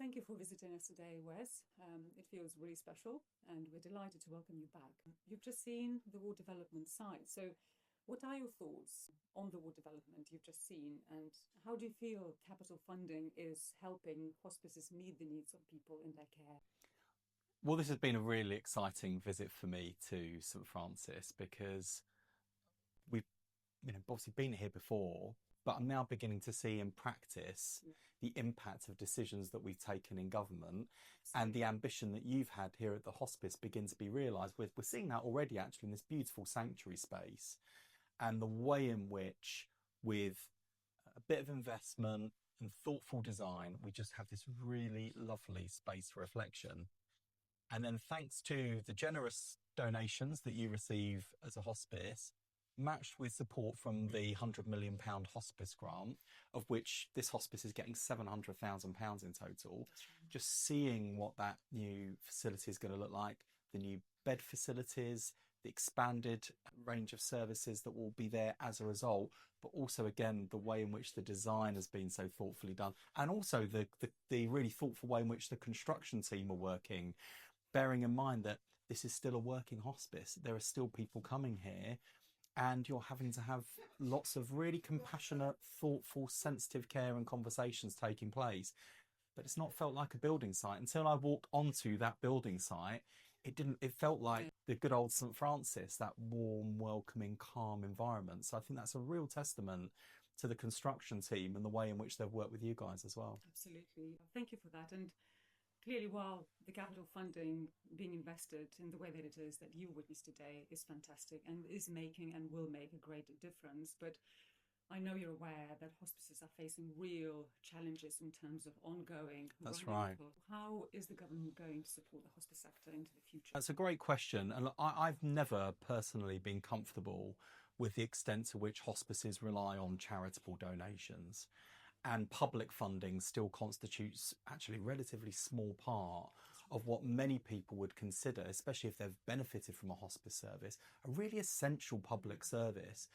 thank you for visiting us today, Wes. It feels really special, and we're delighted to welcome you back. You've just seen the ward development site. So, what are your thoughts on the ward development you've just seen, and how do you feel capital funding is helping hospices meet the needs of people in their care? Well, this has been a really exciting visit for me to St Francis because we've, obviously been here before, but I'm now beginning to see in practice the impact of decisions that we've taken in government and the ambition that you've had here at the hospice begin to be realised. We're seeing that already actually in this beautiful sanctuary space and the way in which, with a bit of investment and thoughtful design, we just have this really lovely space for reflection. And then thanks to the generous donations that you receive as a hospice, matched with support from the £100 million hospice grant, of which this hospice is getting £700,000 in total, just seeing what that new facility is going to look like, the new bed facilities, the expanded range of services that will be there as a result, but also, again, the way in which the design has been so thoughtfully done, and also the really thoughtful way in which the construction team are working, bearing in mind that this is still a working hospice. There are still people coming here, and you're having to have lots of really compassionate, thoughtful, sensitive care and conversations taking place. But it's not felt like a building site. Until I walked onto that building site, it felt like the good old St Francis, that warm, welcoming, calm environment. So I think that's a real testament to the construction team and the way in which they've worked with you guys as well. Absolutely. Thank you for that. And clearly, while the capital funding being invested in the way that it is that you witnessed today is fantastic and is making and will make a great difference, but I know you're aware that hospices are facing real challenges in terms of ongoing That's running right. costs. How is the government going to support the hospice sector into the future? That's a great question. And I've never personally been comfortable with the extent to which hospices rely on charitable donations. And public funding still constitutes actually a relatively small part of what many people would consider, especially if they've benefited from a hospice service, a really essential public service.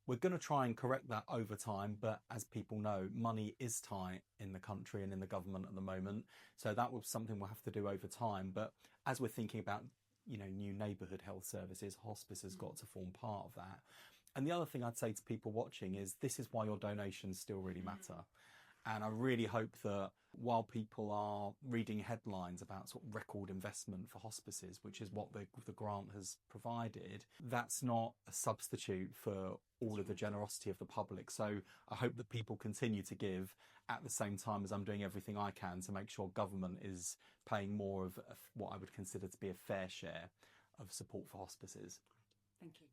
We're going to try and correct that over time, but as people know, money is tight in the country and in the government at the moment. So that was something we'll have to do over time. But as we're thinking about new neighbourhood health services, hospice has got to form part of that. And the other thing I'd say to people watching is this is why your donations still really matter. And I really hope that while people are reading headlines about sort of record investment for hospices, which is what the grant has provided, that's not a substitute for all of the generosity of the public. So I hope that people continue to give at the same time as I'm doing everything I can to make sure government is paying more of what I would consider to be a fair share of support for hospices. Thank you.